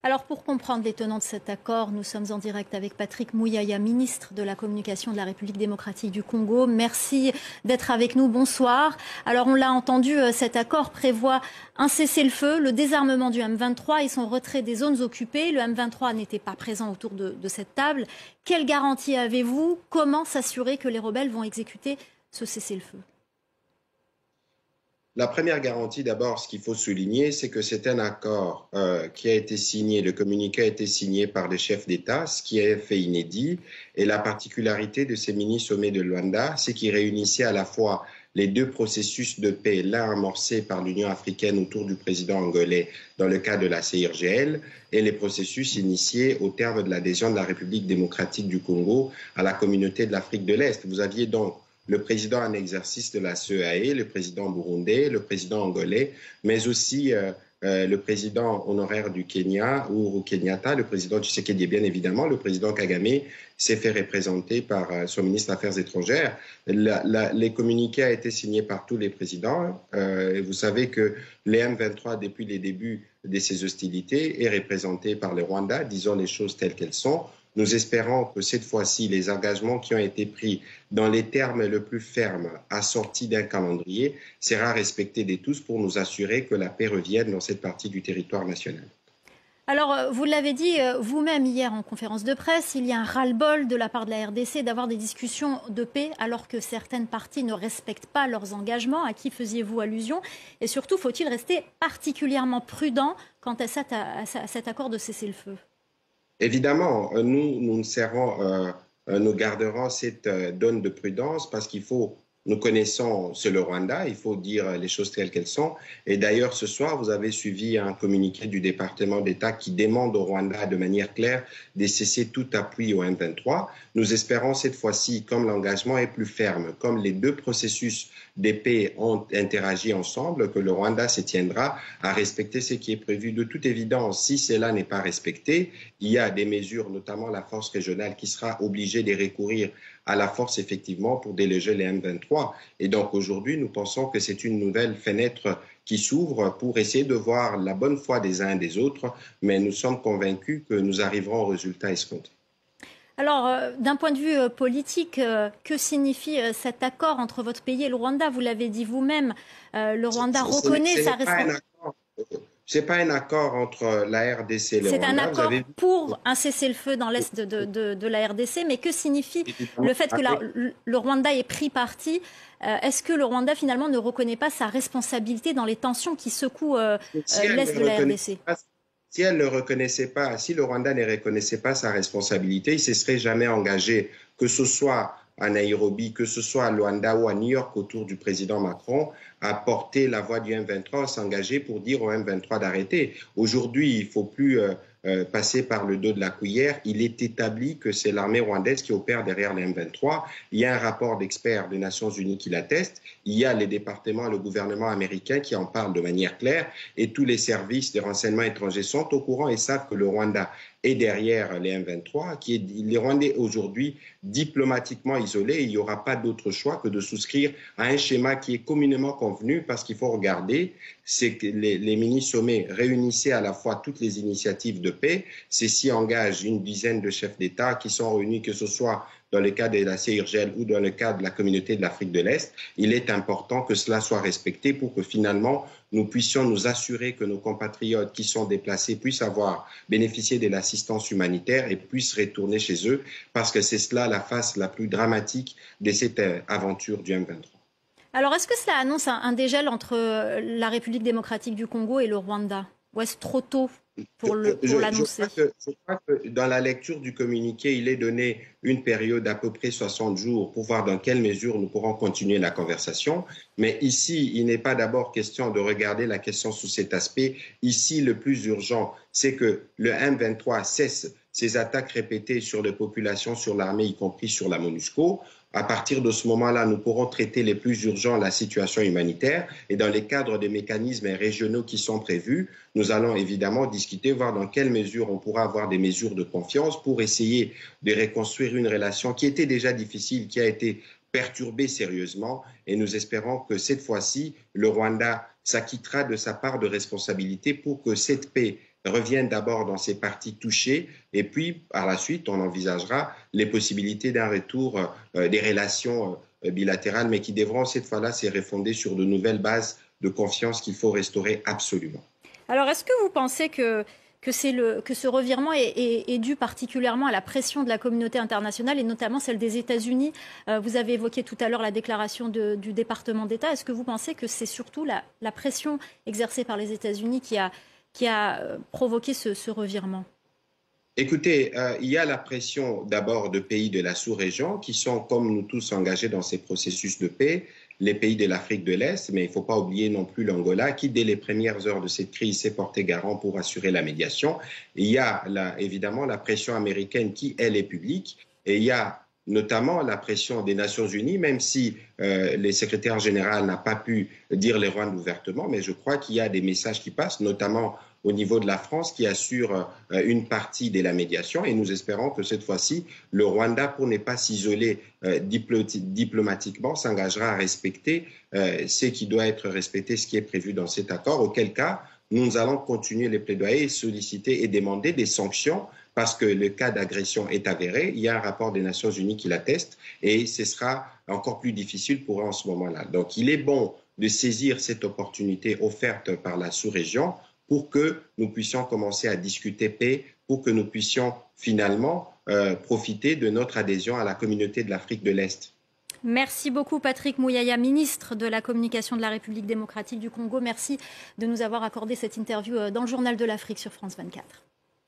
Alors pour comprendre les tenants de cet accord, nous sommes en direct avec Patrick Muyaya, ministre de la Communication de la République démocratique du Congo. Merci d'être avec nous. Bonsoir. Alors on l'a entendu, cet accord prévoit un cessez-le-feu, le désarmement du M23 et son retrait des zones occupées. Le M23 n'était pas présent autour de cette table. Quelle garantie avez-vous? Comment s'assurer que les rebelles vont exécuter ce cessez-le-feu? La première garantie, d'abord, ce qu'il faut souligner, c'est que c'est un accord qui a été signé, le communiqué a été signé par les chefs d'État, ce qui est fait inédit. Et la particularité de ces mini-sommets de Luanda, c'est qu'ils réunissaient à la fois les deux processus de paix, l'un amorcé par l'Union africaine autour du président angolais dans le cadre de la CIRGL, et les processus initiés au terme de l'adhésion de la République démocratique du Congo à la communauté de l'Afrique de l'Est. Vous aviez donc le président en exercice de la CEAE, le président burundais, le président angolais, mais aussi le président honoraire du Kenya, Uhuru Kenyatta, le président Tshisekedi, bien évidemment, le président Kagame s'est fait représenter par son ministre des Affaires étrangères. Les communiqués ont été signés par tous les présidents. Vous savez que les M23, depuis les débuts de ces hostilités, est représenté par le Rwanda, disons les choses telles qu'elles sont. Nous espérons que cette fois-ci, les engagements qui ont été pris dans les termes les plus fermes, assortis d'un calendrier, sera respecté de tous pour nous assurer que la paix revienne dans cette partie du territoire national. Alors, vous l'avez dit vous-même hier en conférence de presse, il y a un ras-le-bol de la part de la RDC d'avoir des discussions de paix alors que certaines parties ne respectent pas leurs engagements. À qui faisiez-vous allusion? Et surtout, faut-il rester particulièrement prudent quant à cet accord de cessez-le-feu? Évidemment, nous garderons cette donne de prudence parce qu'il faut, nous connaissons, c'est le Rwanda, il faut dire les choses telles qu'elles sont. Et d'ailleurs, ce soir, vous avez suivi un communiqué du département d'État qui demande au Rwanda de manière claire de cesser tout appui au M23. Nous espérons cette fois-ci, comme l'engagement est plus ferme, comme les deux processus de paix ont interagi ensemble, que le Rwanda se tiendra à respecter ce qui est prévu. De toute évidence, si cela n'est pas respecté, il y a des mesures, notamment la force régionale, qui sera obligée de recourir à la force effectivement pour déloger les M23. Et donc aujourd'hui, nous pensons que c'est une nouvelle fenêtre qui s'ouvre pour essayer de voir la bonne foi des uns et des autres, mais nous sommes convaincus que nous arriverons au résultat escompté. Alors, d'un point de vue politique, que signifie cet accord entre votre pays et le Rwanda? Vous l'avez dit vous-même, le Rwanda reconnaît sa responsabilité. Ce n'est pas un accord entre la RDC et le Rwanda. C'est un accord pour un cessez-le-feu dans l'est de la RDC, mais que signifie le fait que le Rwanda ait pris parti? Est-ce que le Rwanda, finalement, ne reconnaît pas sa responsabilité dans les tensions qui secouent l'est de la RDC? Si elle ne reconnaissait pas, si le Rwanda ne reconnaissait pas sa responsabilité, il ne se serait jamais engagé, que ce soit à Nairobi, que ce soit à Luanda ou à New York autour du président Macron, à porter la voix du M23, à s'engager pour dire au M23 d'arrêter. Aujourd'hui, il ne faut plus passer par le dos de la cuillère. Il est établi que c'est l'armée rwandaise qui opère derrière le M23. Il y a un rapport d'experts des Nations Unies qui l'atteste. Il y a les départements, le gouvernement américain qui en parle de manière claire. Et tous les services de renseignement étrangers sont au courant et savent que le Rwanda est derrière les M23, les Rwandais aujourd'hui diplomatiquement isolés. Il n'y aura pas d'autre choix que de souscrire à un schéma qui est communément convenu, parce qu'il faut regarder, c'est que les mini-sommets réunissaient à la fois toutes les initiatives de paix. Ceci engage une dizaine de chefs d'État qui sont réunis, que ce soit dans le cadre de la CIRGL ou dans le cadre de la communauté de l'Afrique de l'Est. Il est important que cela soit respecté pour que finalement nous puissions nous assurer que nos compatriotes qui sont déplacés puissent bénéficier de l'assistance humanitaire et puissent retourner chez eux, parce que c'est cela la face la plus dramatique de cette aventure du M23. Alors, est-ce que cela annonce un dégel entre la République démocratique du Congo et le Rwanda? Ou est-ce trop tôt pour l'annoncer? Je crois que dans la lecture du communiqué, il est donné une période d'à peu près 60 jours pour voir dans quelle mesure nous pourrons continuer la conversation. Mais ici, il n'est pas d'abord question de regarder la question sous cet aspect. Ici, le plus urgent, c'est que le M23 cesse ses attaques répétées sur les populations, sur l'armée, y compris sur la MONUSCO. À partir de ce moment-là, nous pourrons traiter les plus urgents la situation humanitaire, et dans les cadres des mécanismes régionaux qui sont prévus, nous allons évidemment discuter, voir dans quelle mesure on pourra avoir des mesures de confiance pour essayer de reconstruire une relation qui était déjà difficile, qui a été perturbée sérieusement, et nous espérons que cette fois-ci, le Rwanda s'acquittera de sa part de responsabilité pour que cette paix revienne d'abord dans ces parties touchées et puis par la suite, on envisagera les possibilités d'un retour des relations bilatérales, mais qui devront cette fois-là se refonder sur de nouvelles bases de confiance qu'il faut restaurer absolument. Alors, est-ce que vous pensez que ce revirement est dû particulièrement à la pression de la communauté internationale et notamment celle des États-Unis? Vous avez évoqué tout à l'heure la déclaration du département d'État. Est-ce que vous pensez que c'est surtout la pression exercée par les États-Unis qui a provoqué ce revirement? Écoutez, il y a la pression d'abord de pays de la sous-région qui sont, comme nous tous, engagés dans ces processus de paix, les pays de l'Afrique de l'Est, mais il ne faut pas oublier non plus l'Angola qui, dès les premières heures de cette crise, s'est porté garant pour assurer la médiation. Et il y a évidemment la pression américaine qui, elle, est publique, et il y a notamment la pression des Nations Unies, même si le secrétaire général n'a pas pu dire les Rwandais ouvertement, mais je crois qu'il y a des messages qui passent, notamment au niveau de la France qui assure une partie de la médiation et nous espérons que cette fois-ci, le Rwanda, pour ne pas s'isoler diplomatiquement, s'engagera à respecter ce qui doit être respecté, ce qui est prévu dans cet accord, auquel cas nous allons continuer les plaidoyers, solliciter et demander des sanctions parce que le cas d'agression est avéré. Il y a un rapport des Nations Unies qui l'atteste et ce sera encore plus difficile pour eux en ce moment-là. Donc il est bon de saisir cette opportunité offerte par la sous-région pour que nous puissions commencer à discuter paix, pour que nous puissions finalement profiter de notre adhésion à la communauté de l'Afrique de l'Est. Merci beaucoup Patrick Muyaya, ministre de la Communication de la République démocratique du Congo. Merci de nous avoir accordé cette interview dans le Journal de l'Afrique sur France 24.